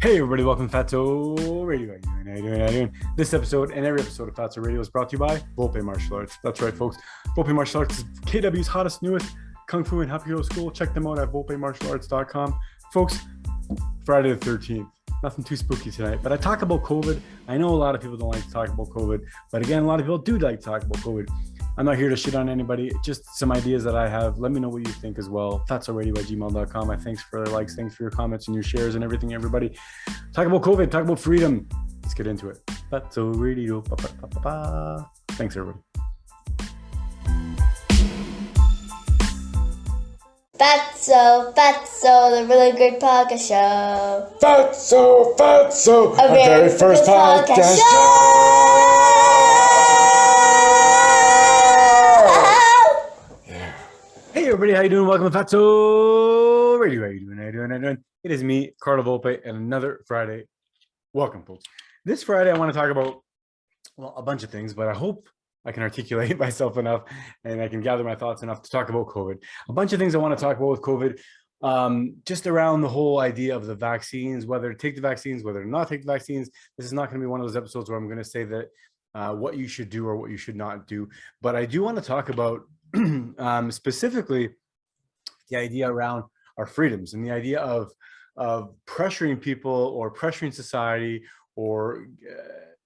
Hey everybody, welcome to Fatso Radio. How you doing? How you doing? This episode and every episode of Fatso Radio is brought to you by Volpe Martial Arts. That's right, folks. Volpe Martial Arts is KW's hottest, newest Kung Fu and Happy Hero school. Check them out at volpemartialarts.com. Folks, Friday the 13th. Nothing too spooky tonight, but I talk about COVID. I know a lot of people don't like to talk about COVID, but again, a lot of people do like to talk about COVID. I'm not here to shit on anybody, just some ideas that I have. Let me know what you think as well. fatsoradio@gmail.com. Thanks for the likes, thanks for your comments and your shares and everything, everybody. Talk about COVID, talk about freedom. Let's get into it. Fatso Radio. Thanks, everybody. Fatso, the really good podcast show. Fatso, our very first podcast show. Hey everybody, how you doing? Welcome to Fatso Radio. How you doing? It is me, Carlo Volpe, and another Friday. Welcome, folks. This Friday, I want to talk about, well, a bunch of things, but I hope I can articulate myself enough and I can gather my thoughts enough to talk about COVID. A bunch of things I want to talk about with COVID, just around the whole idea of the vaccines, whether to take the vaccines, whether to not take the vaccines. This is not going to be one of those episodes where I'm going to say that what you should do or what you should not do, but I do want to talk about specifically the idea around our freedoms and the idea of pressuring people or pressuring society or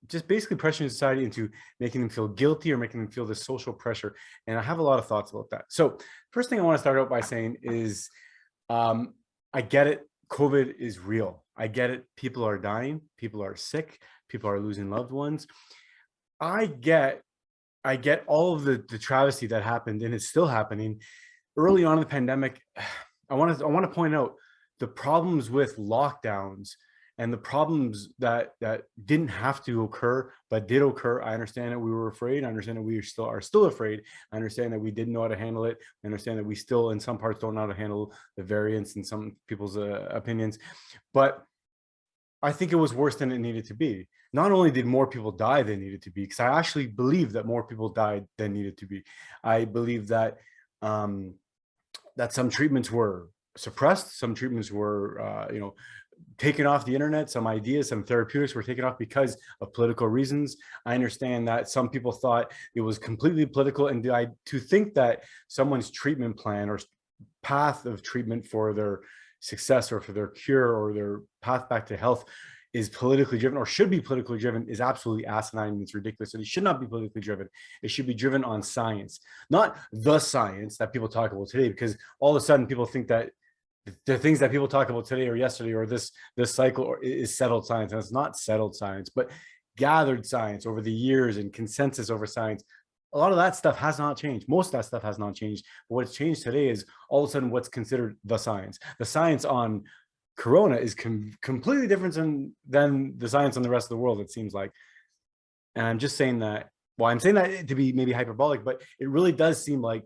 just basically pressuring society into making them feel guilty or making them feel this social pressure. And I have a lot of thoughts about that. So first thing I want to start out by saying is I get it. COVID is real. I get it. People are dying. People are sick. People are losing loved ones. I get all of the travesty that happened, and it's still happening. Early on in the pandemic, I want to point out the problems with lockdowns and the problems that didn't have to occur but did occur. I understand that we were afraid. I understand that we are still afraid. I understand that we didn't know how to handle it. I understand that we still in some parts don't know how to handle the variants in some people's opinions, but I think it was worse than it needed to be. Not only did more people die than needed to be, because I actually believe that more people died than needed to be. I believe that that some treatments were suppressed, some treatments were, taken off the internet, some ideas, some therapeutics were taken off because of political reasons. I understand that some people thought it was completely political, and to think that someone's treatment plan or path of treatment for their success or for their cure or their path back to health is politically driven or should be politically driven is absolutely asinine, and it's ridiculous. And it should not be politically driven. It should be driven on science, not the science that people talk about today, because all of a sudden people think that the things that people talk about today or yesterday or this cycle is settled science, and it's not settled science, but gathered science over the years and consensus over science. A lot of that stuff has not changed. Most of that stuff has not changed. But what's changed today is all of a sudden what's considered the science. The science on Corona is completely different than the science on the rest of the world, it seems like. And I'm just saying that, well, I'm saying that to be maybe hyperbolic, but it really does seem like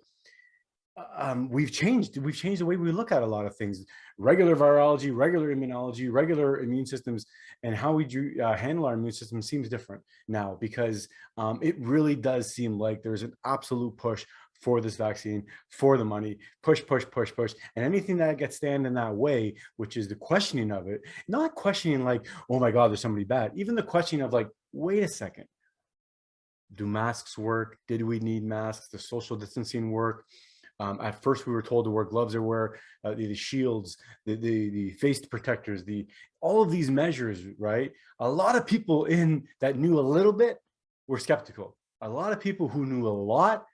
we've changed the way we look at a lot of things. Regular virology, regular immunology, regular immune systems, and how we handle our immune system seems different now, because it really does seem like there's an absolute push for this vaccine, for the money, push, and anything that gets stand in that way, which is the questioning of it, not questioning like, oh my God, there's somebody bad, even the questioning of like, wait a second, do masks work? Did we need masks? Does social distancing work? At first, we were told to wear gloves everywhere, the shields, the face protectors, all of these measures, right? A lot of people that knew a little bit were skeptical. A lot of people who knew a lot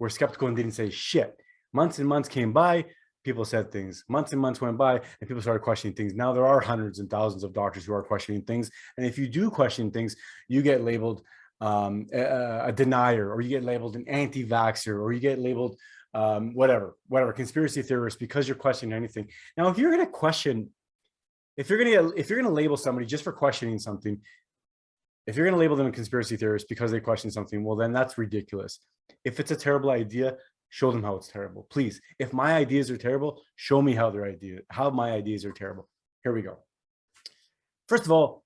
were skeptical and didn't say shit. Months and months came by, people said things. Months and months went by, and people started questioning things. Now there are hundreds and thousands of doctors who are questioning things. And if you do question things, you get labeled a denier, or you get labeled an anti-vaxxer, or you get labeled whatever, conspiracy theorist, because you're questioning anything. Now, if you're going to label somebody just for questioning something, if you're going to label them a conspiracy theorist because they question something, well, then that's ridiculous. If it's a terrible idea, show them how it's terrible, please. If my ideas are terrible, show me how my ideas are terrible. Here we go. First of all,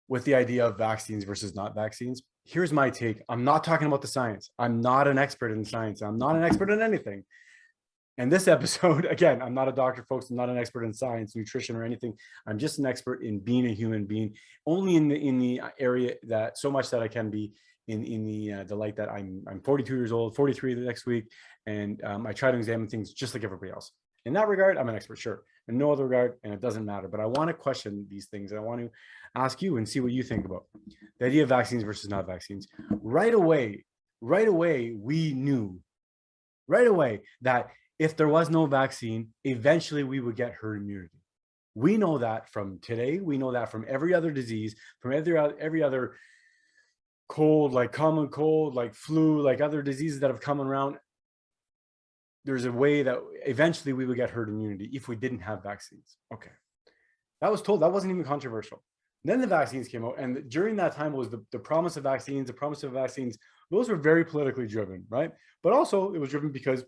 with the idea of vaccines versus not vaccines, here's my take. I'm not talking about the science. I'm not an expert in science. I'm not an expert in anything. And this episode, again, I'm not a doctor, folks. I'm not an expert in science, nutrition, or anything. I'm just an expert in being a human being, only in the area that so much that I can be in the light that I'm 42 years old, 43 the next week, and I try to examine things just like everybody else. In that regard, I'm an expert, sure. In no other regard, and it doesn't matter. But I want to question these things. I want to ask you and see what you think about the idea of vaccines versus not vaccines. Right away, we knew right away that if there was no vaccine, eventually we would get herd immunity. We know that from today. We know that from every other disease, from every other cold, like common cold, like flu, like other diseases that have come around. There's a way that eventually we would get herd immunity if we didn't have vaccines. Okay. That was told. That wasn't even controversial. Then the vaccines came out, and during that time was the promise of vaccines. The promise of vaccines, those were very politically driven, right? But also it was driven because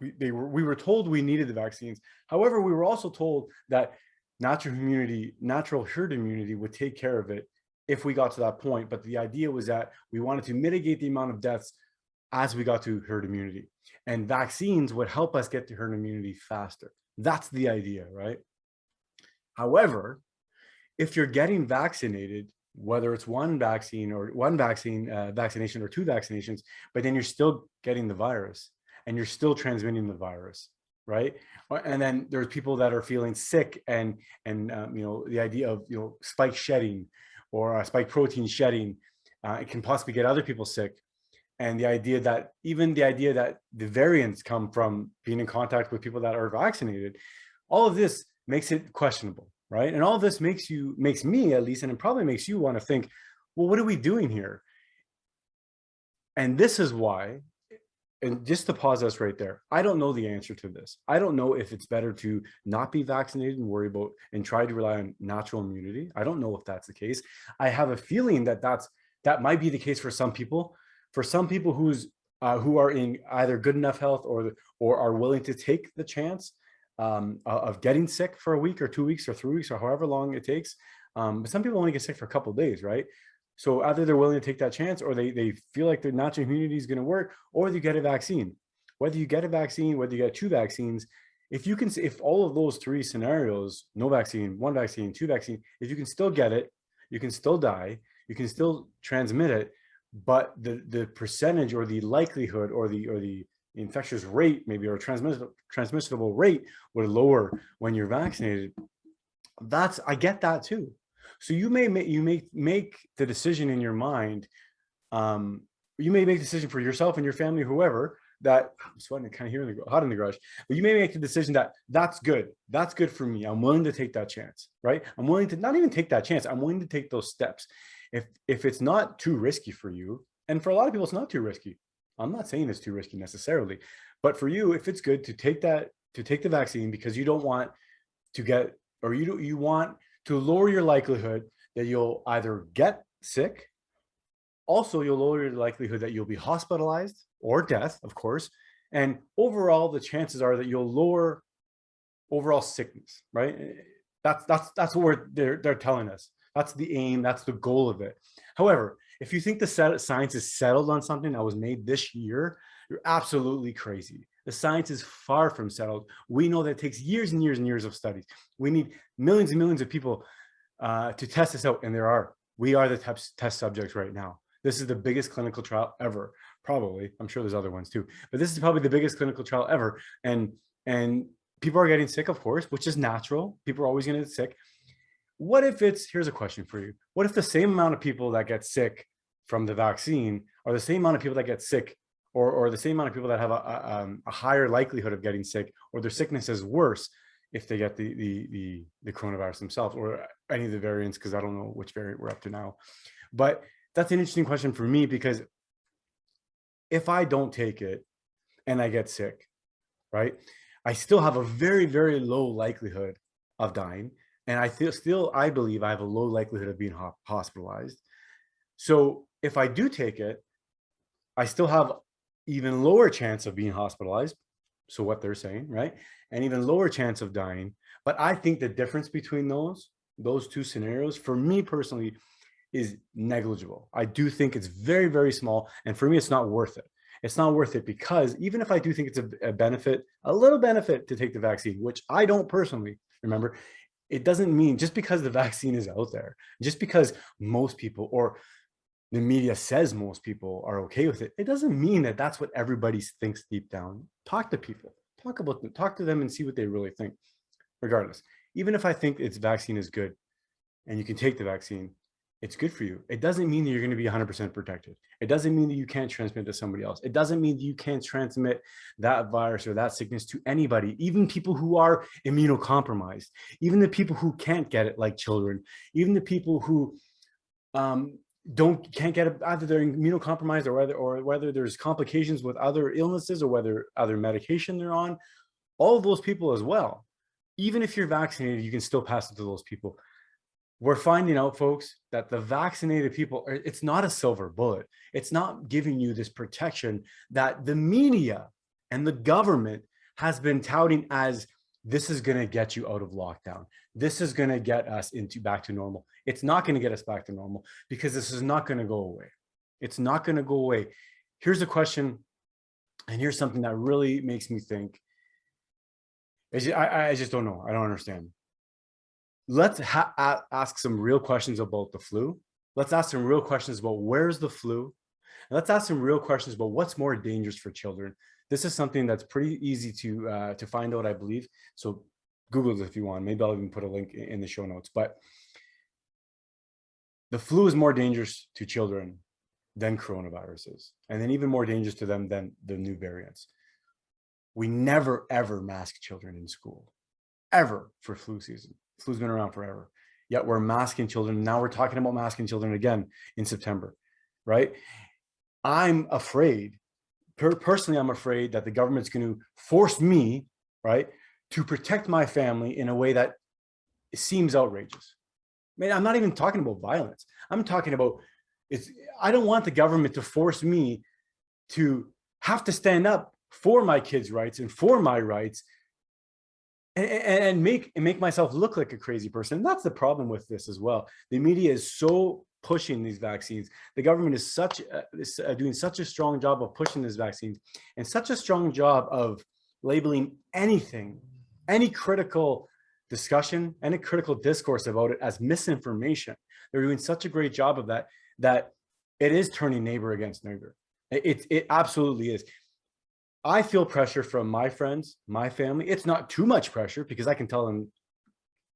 we were told we needed the vaccines. However, we were also told that natural herd immunity would take care of it if we got to that point. But the idea was that we wanted to mitigate the amount of deaths as we got to herd immunity, and vaccines would help us get to herd immunity faster. That's the idea, right? However, if you're getting vaccinated, whether it's one vaccination or two vaccinations, but then you're still getting the virus and you're still transmitting the virus, right? And then there's people that are feeling sick, and the idea of spike shedding or spike protein shedding, it can possibly get other people sick. And the idea that the variants come from being in contact with people that are vaccinated, all of this makes it questionable, right? And all of this makes me at least, and it probably makes you want to think, well, what are we doing here? And this is why, and just to pause us right there, I don't know the answer to this. I don't know if it's better to not be vaccinated and worry about and try to rely on natural immunity. I don't know if that's the case. I have a feeling that that might be the case for some people. For some people who are in either good enough health or are willing to take the chance of getting sick for a week or 2 weeks or 3 weeks or however long it takes. But some people only get sick for a couple of days, right? So either they're willing to take that chance, or they feel like their natural immunity is going to work, or you get a vaccine. Whether you get a vaccine, whether you get two vaccines, if all of those three scenarios, no vaccine, one vaccine, two vaccine, if you can still get it, you can still die, you can still transmit it, but the percentage or the likelihood or the infectious rate, maybe, or transmissible rate would lower when you're vaccinated. I get that too. So you may make the decision in your mind. You may make a decision for yourself and your family, whoever, that I'm sweating kind of here hot in the garage, but you may make the decision that that's good for me. I'm willing to take that chance, right? I'm willing to not even take that chance. I'm willing to take those steps. If it's not too risky for you, and for a lot of people, it's not too risky. I'm not saying it's too risky necessarily, but for you, if it's good to take the vaccine because you don't want to get, or you want to lower your likelihood that you'll either get sick. Also, you'll lower your likelihood that you'll be hospitalized or death, of course. And overall, the chances are that you'll lower overall sickness, right? That's what they're telling us. That's the aim. That's the goal of it. However, if you think the science is settled on something that was made this year, you're absolutely crazy. The science is far from settled. We know that it takes years and years and years of studies. We need millions and millions of people to test this out, and we are the test subjects right now. This is the biggest clinical trial ever, probably. I'm sure there's other ones too, but this is probably the biggest clinical trial ever. And people are getting sick, of course, which is natural. People are always going to get sick. What if here's a question for you. What if the same amount of people that get sick from the vaccine are the same amount of people that get sick, or the same amount of people that have a higher likelihood of getting sick, or their sickness is worse if they get the coronavirus themselves, or any of the variants, because I don't know which variant we're up to now. But that's an interesting question for me, because if I don't take it and I get sick, right, I still have a very, very low likelihood of dying. And I believe I have a low likelihood of being hospitalized. So if I do take it, I still have even lower chance of being hospitalized. So what they're saying, right? And even lower chance of dying. But I think the difference between those two scenarios, for me personally, is negligible. I do think it's very, very small. And for me, it's not worth it. It's not worth it, because even if I do think it's a benefit, a little benefit to take the vaccine, which I don't personally, remember, it doesn't mean just because the vaccine is out there, just because most people or the media says most people are okay with it, it doesn't mean that that's what everybody thinks deep down. Talk to people, talk about them, talk to them and see what they really think. Regardless, even if I think its vaccine is good and you can take the vaccine, it's good for you. It doesn't mean that you're going to be 100% protected. It doesn't mean that you can't transmit to somebody else. It doesn't mean that you can't transmit that virus or that sickness to anybody, even people who are immunocompromised, even the people who can't get it, like children, even the people who can't get it, either they're immunocompromised or whether there's complications with other illnesses or whether other medication they're on, all of those people as well. Even if you're vaccinated, you can still pass it to those people. We're finding out, folks, that the vaccinated people, it's not a silver bullet. It's not giving you this protection that the media and the government has been touting as this is going to get you out of lockdown. This is going to get us back to normal. It's not going to get us back to normal, because this is not going to go away. It's not going to go away. Here's a question, and here's something that really makes me think. I just don't know. I don't understand. Let's ask some real questions about the flu. Let's ask some real questions about where's the flu. And let's ask some real questions about what's more dangerous for children. This is something that's pretty easy to find out, I believe. So Google it if you want. Maybe I'll even put a link in the show notes. But the flu is more dangerous to children than coronaviruses, and then even more dangerous to them than the new variants. We never, ever mask children in school, ever, for flu season. Flu's been around forever. Yet we're masking children. Now we're talking about masking children again in September, right? I'm afraid, personally, I'm afraid that the government's going to force me, right, to protect my family in a way that seems outrageous. Man, I'm not even talking about violence. I'm talking about, I don't want the government to force me to have to stand up for my kids' rights and for my rights and make myself look like a crazy person. And that's the problem with this as well. The media is so pushing these vaccines. The government is doing such a strong job of pushing these vaccines, and such a strong job of labeling anything, any critical discussion, any critical discourse about it as misinformation. They're doing such a great job of that it is turning neighbor against neighbor. It absolutely is. I feel pressure from my friends, my family. It's not too much pressure, because I can tell them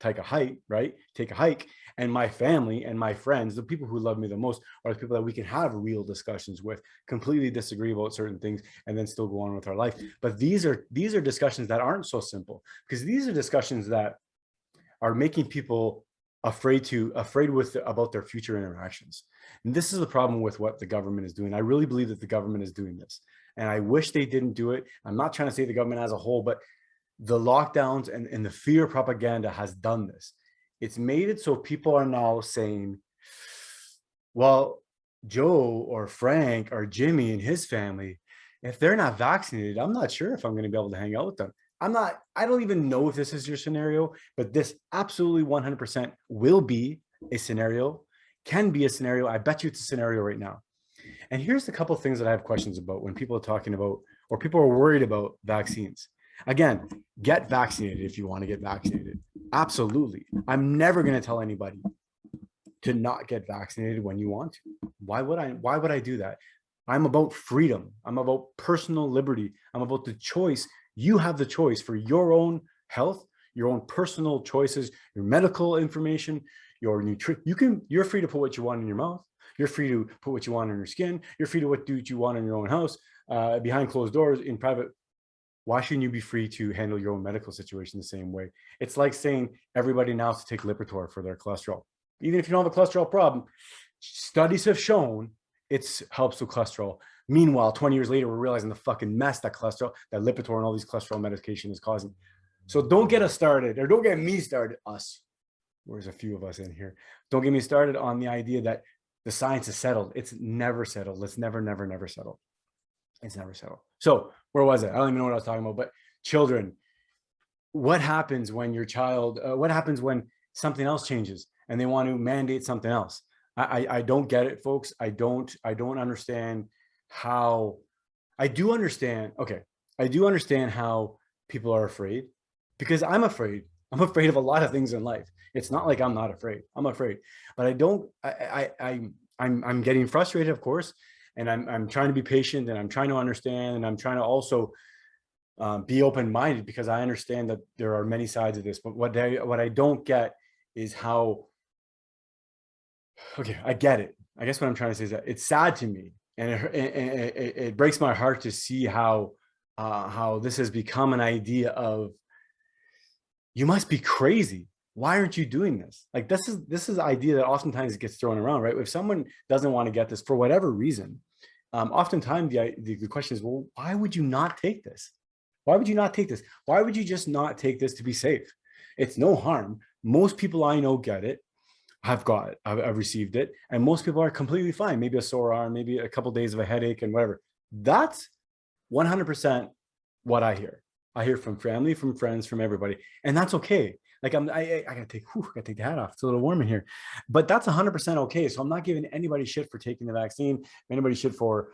take a hike, right? Take a hike. And my family and my friends, the people who love me the most, are the people that we can have real discussions with, completely disagree about certain things, and then still go on with our life. But these are discussions that aren't so simple, because these are discussions that are making people afraid about their future interactions. And this is the problem with what the government is doing. I really believe that the government is doing this, and I wish they didn't do it. I'm not trying to say the government as a whole, but the lockdowns and the fear propaganda has done this. It's made it so people are now saying, well, Joe or Frank or Jimmy and his family, if they're not vaccinated, I'm not sure if I'm going to be able to hang out with them. I don't even know if this is your scenario, but this absolutely 100% will be a scenario, can be a scenario. I bet you it's a scenario right now. And here's a couple of things that I have questions about when people are talking about, or people are worried about vaccines. Again, get vaccinated if you want to get vaccinated. Absolutely. I'm never going to tell anybody to not get vaccinated when you want to. Why would I do that? I'm about freedom. I'm about personal liberty. I'm about the choice. You have the choice for your own health, your own personal choices, your medical information, your nutrition. You're free to put what you want in your mouth. You're free to put what you want on your skin. You're free to do what you want in your own house, behind closed doors, in private. Why shouldn't you be free to handle your own medical situation the same way? It's like saying everybody now has to take Lipitor for their cholesterol. Even if you don't have a cholesterol problem, studies have shown it helps with cholesterol. Meanwhile, 20 years later, we're realizing the fucking mess that Lipitor and all these cholesterol medication is causing. So don't get us started, or don't get me started, there's a few of us in here. Don't get me started on the idea that the science is settled. It's never settled. It's never settled. It's never settled. So where was it? I don't even know what I was talking about, but children, what happens when your child, what happens when something else changes and they want to mandate something else? I don't get it, folks. I don't understand how I do understand. Okay. I do understand how people are afraid because I'm afraid. I'm afraid of a lot of things in life. It's not like I'm not afraid. I'm afraid, but I don't, I'm getting frustrated, of course. And I'm trying to be patient and I'm trying to understand and I'm trying to also be open-minded because I understand that there are many sides of this. But what I don't get is how. Okay, I get it. I guess what I'm trying to say is that it's sad to me, and it breaks my heart to see how this has become an idea of you must be crazy. Why aren't you doing this? Like this is an idea that oftentimes gets thrown around, right? If someone doesn't want to get this for whatever reason, oftentimes the question is, well, why would you not take this? Why would you not take this? Why would you just not take this to be safe? It's no harm. Most people I know get it. I've received it, and most people are completely fine. Maybe a sore arm, maybe a couple of days of a headache, and whatever. That's 100% what I hear. I hear from family, from friends, from everybody, and that's okay. Like I gotta take the hat off. It's a little warm in here, but that's 100% okay. So I'm not giving anybody shit for taking the vaccine. Anybody shit for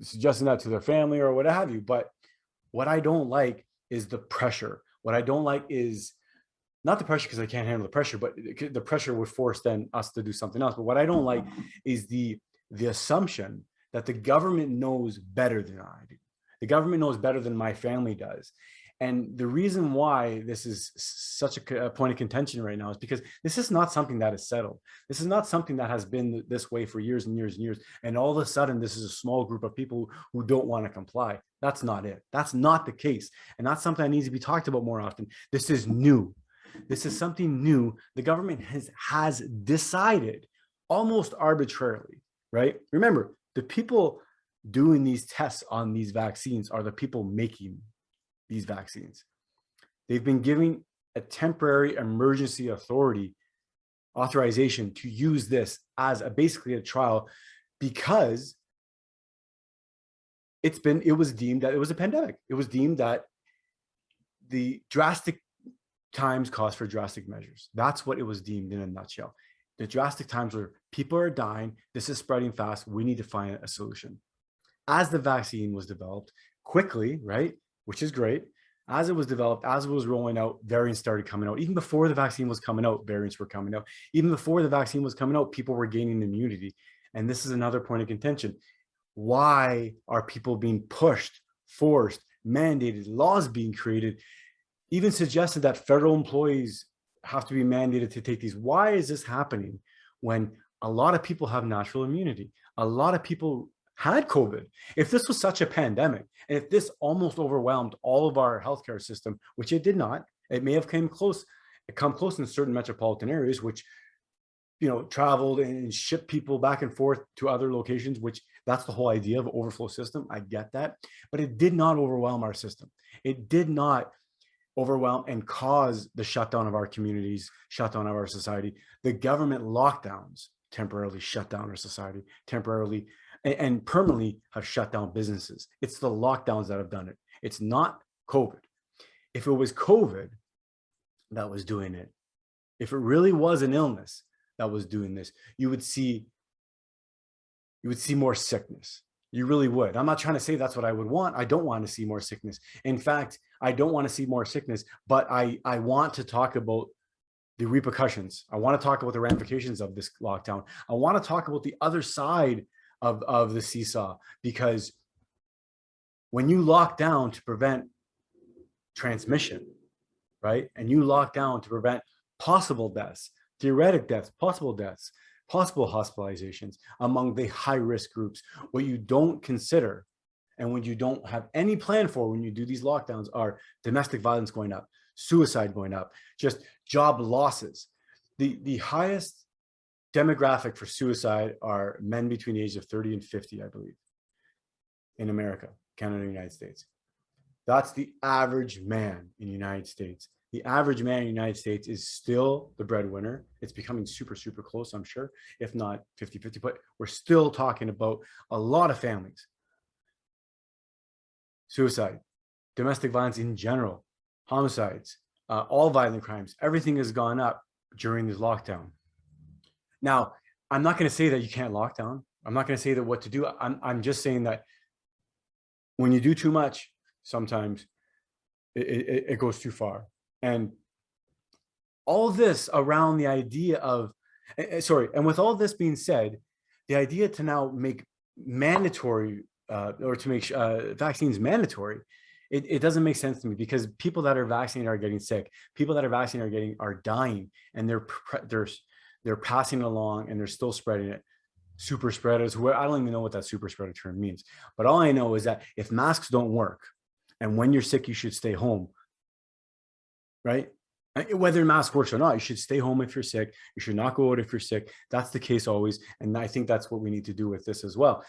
suggesting that to their family or what have you. But what I don't like is the pressure. What I don't like is not the pressure because I can't handle the pressure, but the pressure would force then us to do something else. But what I don't like is the assumption that the government knows better than I do. The government knows better than my family does. And the reason why this is such a point of contention right now is because this is not something that is settled. This is not something that has been this way for years and years and years. And all of a sudden, this is a small group of people who don't want to comply. That's not it. That's not the case. And that's something that needs to be talked about more often. This is new. This is something new. The government has decided almost arbitrarily, right? Remember, the people doing these tests on these vaccines are the people making these vaccines. They've been giving a temporary emergency authorization to use this as basically a trial because it was deemed that it was a pandemic. It was deemed that the drastic times calls for drastic measures. That's what it was deemed in a nutshell. The drastic times where people are dying, this is spreading fast, we need to find a solution. As the vaccine was developed quickly, right, which is great, as it was developed, as it was rolling out, variants started coming out. Even before the vaccine was coming out, variants were coming out. Even before the vaccine was coming out, people were gaining immunity. And this is another point of contention. Why are people being pushed, forced, mandated, laws being created, even suggested that federal employees have to be mandated to take these? Why is this happening when a lot of people have natural immunity? A lot of people had COVID. If this was such a pandemic, and if this almost overwhelmed all of our healthcare system, which it did not, it may have come close in certain metropolitan areas, which traveled and shipped people back and forth to other locations, which that's the whole idea of overflow system. I get that, but it did not overwhelm our system. It did not overwhelm and cause the shutdown of our communities, shutdown of our society. The government lockdowns temporarily shut down our society, temporarily and permanently have shut down businesses. It's the lockdowns that have done it. It's not COVID. If it was COVID that was doing it, if it really was an illness that was doing this, you would see more sickness. You really would. I'm not trying to say that's what I would want. I don't want to see more sickness. In fact, I don't want to see more sickness, but I want to talk about the repercussions. I want to talk about the ramifications of this lockdown. I want to talk about the other side of the seesaw, because when you lock down to prevent transmission, right? And you lock down to prevent possible deaths, theoretic deaths, possible hospitalizations among the high-risk groups. What you don't consider and what you don't have any plan for when you do these lockdowns are domestic violence going up, suicide going up, just job losses. The highest demographic for suicide are men between the ages of 30 and 50, I believe, in America, Canada, and the United States. That's the average man in the United States. The average man in the United States is still the breadwinner. It's becoming super, super close, I'm sure, if not 50-50, but we're still talking about a lot of families. Suicide, domestic violence in general, homicides, all violent crimes, everything has gone up during this lockdown. Now, I'm not going to say that you can't lock down. I'm not going to say that what to do. I'm just saying that when you do too much, sometimes it goes too far. And all this around the idea of, and with all this being said, the idea to now make mandatory or to make vaccines mandatory, it doesn't make sense to me, because people that are vaccinated are getting sick. People that are vaccinated are dying, and they're passing it along, and they're still spreading it. Super spreaders, who I don't even know what that super spreader term means, but all I know is that if masks don't work, and when you're sick, you should stay home, right? Whether mask works or not, you should stay home if you're sick. You should not go out if you're sick. That's the case always. And I think that's what we need to do with this as well.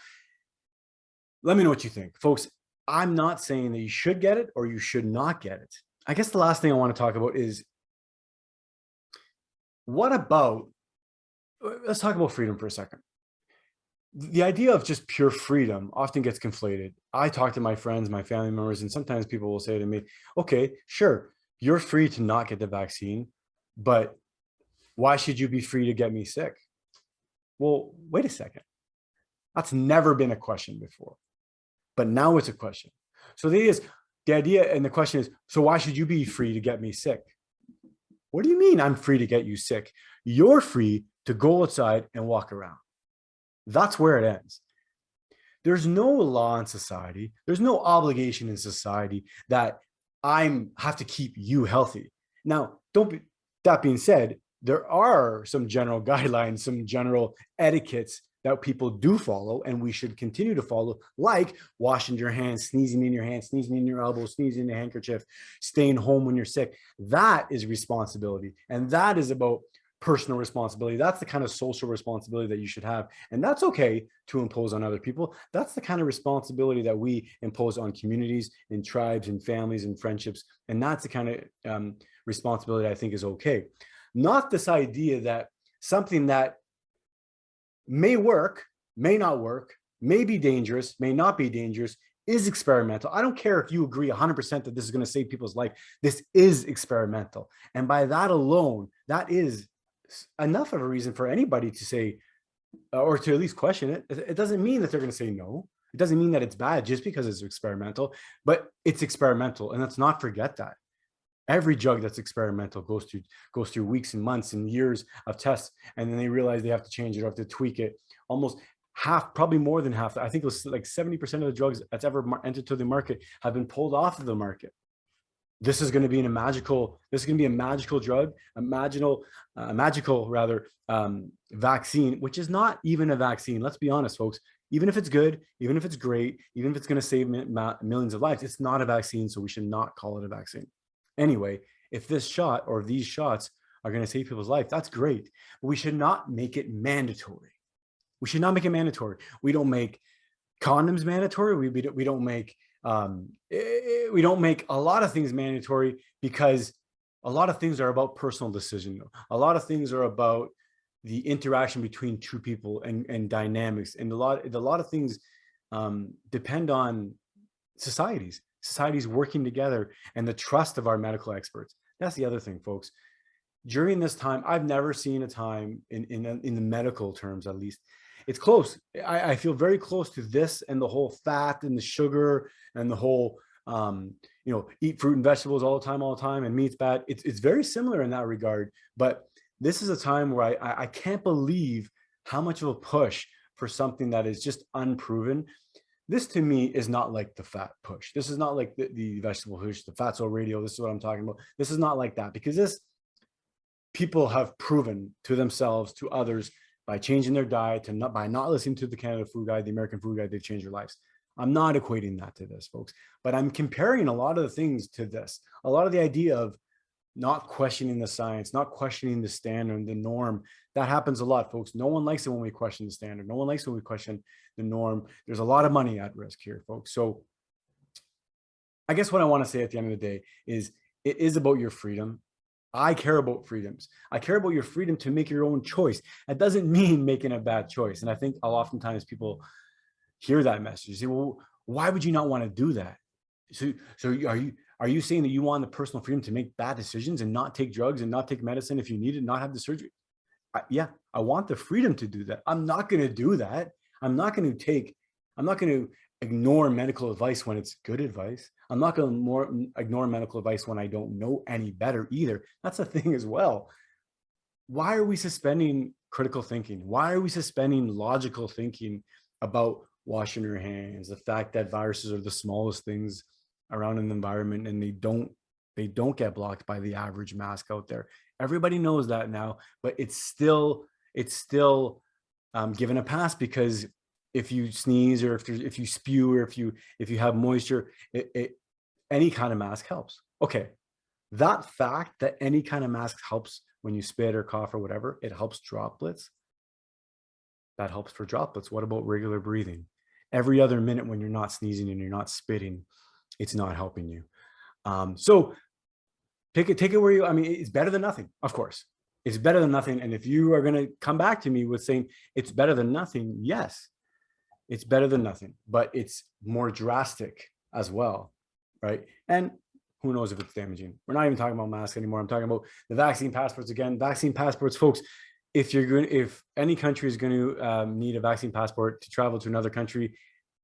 Let me know what you think, folks. I'm not saying that you should get it or you should not get it. I guess the last thing I want to talk about is, let's talk about freedom for a second. The idea of just pure freedom often gets conflated. I talk to my friends, my family members, and sometimes people will say to me, okay, sure, you're free to not get the vaccine, but why should you be free to get me sick? Well, wait a second. That's never been a question before, but now it's a question. So the idea and the question is, so why should you be free to get me sick? What do you mean I'm free to get you sick? You're free to go outside and walk around. That's where it ends. There's no law in society. There's no obligation in society that I have to keep you healthy. Now, that being said, there are some general guidelines, some general etiquettes that people do follow, and we should continue to follow, like washing your hands, sneezing in your hands, sneezing in your elbow, sneezing in your handkerchief, staying home when you're sick. That is responsibility. And that is about personal responsibility. That's the kind of social responsibility that you should have. And that's okay to impose on other people. That's the kind of responsibility that we impose on communities and tribes and families and friendships. And that's the kind of responsibility I think is okay. Not this idea that something that may work, may not work, may be dangerous, may not be dangerous, is experimental. I don't care if you agree 100% that this is going to save people's life. This is experimental. And by that alone, that is enough of a reason for anybody to say, or to at least question it. It doesn't mean that they're going to say no. It doesn't mean that it's bad just because it's experimental, but it's experimental. And let's not forget that. Every drug that's experimental goes through weeks and months and years of tests, and then they realize they have to change it or have to tweak it. Almost half, probably more than half, I think it was like 70% of the drugs that's ever entered to the market have been pulled off of the market. This is going to be a magical drug, a magical vaccine, which is not even a vaccine. Let's be honest, folks. Even if it's good, even if it's great, even if it's going to save millions of lives, it's not a vaccine. So we should not call it a vaccine. Anyway, if this shot or these shots are going to save people's life, that's great. But we should not make it mandatory. We should not make it mandatory. We don't make condoms mandatory. We don't make a lot of things mandatory, because a lot of things are about personal decision. A lot of things are about the interaction between two people and dynamics. And a lot of things depend on societies working together and the trust of our medical experts. That's the other thing, folks. During this time, I've never seen a time in the medical terms, at least. It's close. I feel very close to this and the whole fat and the sugar and the whole, eat fruit and vegetables all the time and meat's bad. It's very similar in that regard. But this is a time where I can't believe how much of a push for something that is just unproven. This to me is not like the fat push. This is not like the vegetable push, the Fatso radio. This is what I'm talking about. This is not like that, because people have proven to themselves, to others, by changing their diet, by not listening to the Canada Food Guide, the American Food Guide, they've changed their lives. I'm not equating that to this, folks, but I'm comparing a lot of the things to this. A lot of the idea of not questioning the science, not questioning the standard, the norm. That happens a lot, folks. No one likes it when we question the standard. No one likes when we question the norm. There's a lot of money at risk here, folks. So I guess what I want to say at the end of the day is, it is about your freedom. I care about freedoms. I care about your freedom to make your own choice. That doesn't mean making a bad choice. And I think oftentimes people hear that message. You say, well, why would you not want to do that? So are you saying that you want the personal freedom to make bad decisions and not take drugs and not take medicine if you need it, not have the surgery? Yeah, I want the freedom to do that. I'm not going to do that. I'm not going to ignore medical advice when it's good advice. I'm not going to ignore medical advice when I don't know any better either. That's a thing as well. Why are we suspending critical thinking? Why are we suspending logical thinking about washing your hands? The fact that viruses are the smallest things around in the environment and they don't get blocked by the average mask out there. Everybody knows that now, but it's still given a pass because if you sneeze or if you spew or if you have moisture, any kind of mask helps. Okay, that fact that any kind of mask helps when you spit or cough or whatever, it helps droplets. That helps for droplets. What about regular breathing? Every other minute when you're not sneezing and you're not spitting, it's not helping you. So take it where you, I mean, it's better than nothing, of course. It's better than nothing. And if you are going to come back to me with saying it's better than nothing, yes, it's better than nothing, but it's more drastic as well, right? And who knows if it's damaging. We're not even talking about masks anymore. I'm talking about the vaccine passports again. Vaccine passports, folks. If any country is going to need a vaccine passport to travel to another country,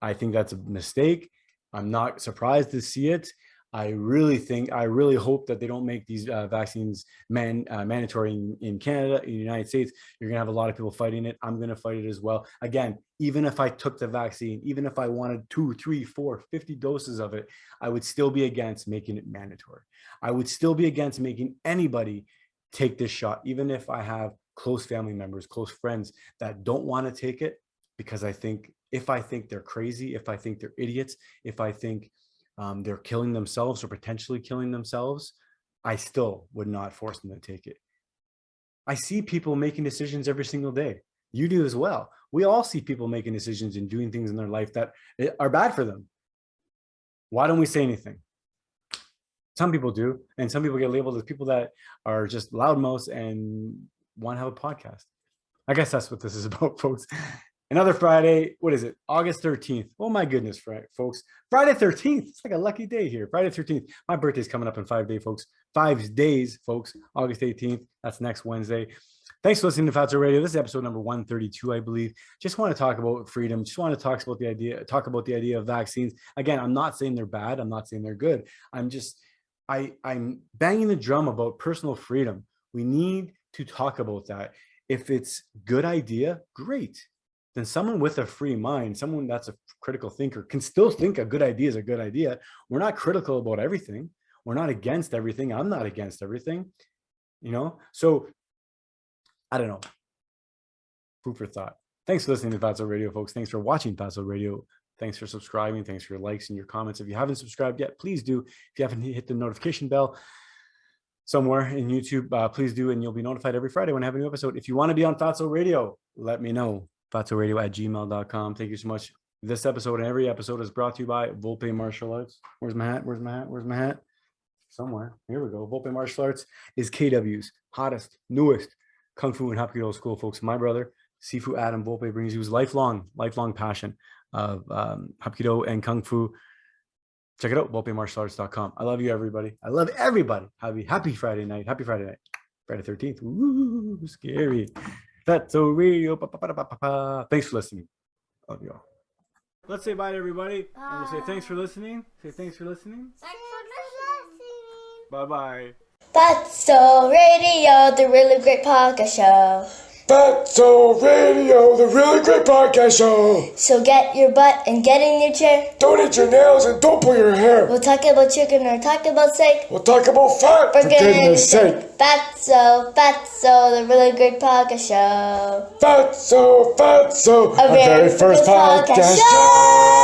I think that's a mistake. I'm not surprised to see it. I really hope that they don't make these vaccines mandatory in Canada, in the United States. You're going to have a lot of people fighting it. I'm going to fight it as well. Again, even if I took the vaccine, even if I wanted 2, 3, 4, 50 doses of it, I would still be against making it mandatory. I would still be against making anybody take this shot, even if I have close family members, close friends that don't want to take it, because if I think they're crazy, if I think they're idiots, if I think they're killing themselves or potentially killing themselves, I still would not force them to take it. I see people making decisions every single day. You do as well. We all see people making decisions and doing things in their life that are bad for them. Why don't we say anything? Some people do, and some people get labeled as people that are just loudmouths and want to have a podcast. I guess that's what this is about, folks. Another Friday. What is it? August 13th. Oh my goodness, folks. Friday 13th. It's like a lucky day here. Friday 13th. My birthday's coming up in 5 days, folks. 5 days, folks. August 18th. That's next Wednesday. Thanks for listening to Fatso Radio. This is episode number 132, I believe. Just want to talk about freedom. Just want to talk about the idea of vaccines. Again, I'm not saying they're bad. I'm not saying they're good. I'm banging the drum about personal freedom. We need to talk about that. If it's good idea, great. Then someone with a free mind, someone that's a critical thinker, can still think a good idea is a good idea. We're not critical about everything. We're not against everything. I'm not against everything, So I don't know. Food for thought. Thanks for listening to Fatso Radio, folks. Thanks for watching Fatso Radio. Thanks for subscribing. Thanks for your likes and your comments. If you haven't subscribed yet, please do. If you haven't hit the notification bell somewhere in YouTube, please do, and you'll be notified every Friday when I have a new episode. If you want to be on Fatso Radio, let me know. fatsoradio@gmail.com. Thank you so much. This episode and every episode is brought to you by Volpe Martial Arts. Where's my hat? Somewhere. Here we go. Volpe Martial Arts is KW's hottest, newest Kung Fu and Hapkido school, folks. My brother, Sifu Adam Volpe, brings you his lifelong passion of Hapkido and Kung Fu. Check it out, VolpeMartialArts.com. I love you, everybody. I love everybody. Happy Friday night. Happy Friday night. Friday 13th. Ooh, scary. Fatso Radio. Thanks for listening. Love you all. Let's say bye to everybody. And we'll say thanks for listening. Say thanks for listening. Thanks for listening. Bye-bye. Fatso Radio, the really great podcast show. Fatso Radio, the really great podcast show. So get your butt and get in your chair. Don't eat your nails and don't pull your hair. We'll talk about chicken or talk about steak. We'll talk about fat, for goodness sake. Fatso, the really great podcast show. Fatso, A our very first podcast show.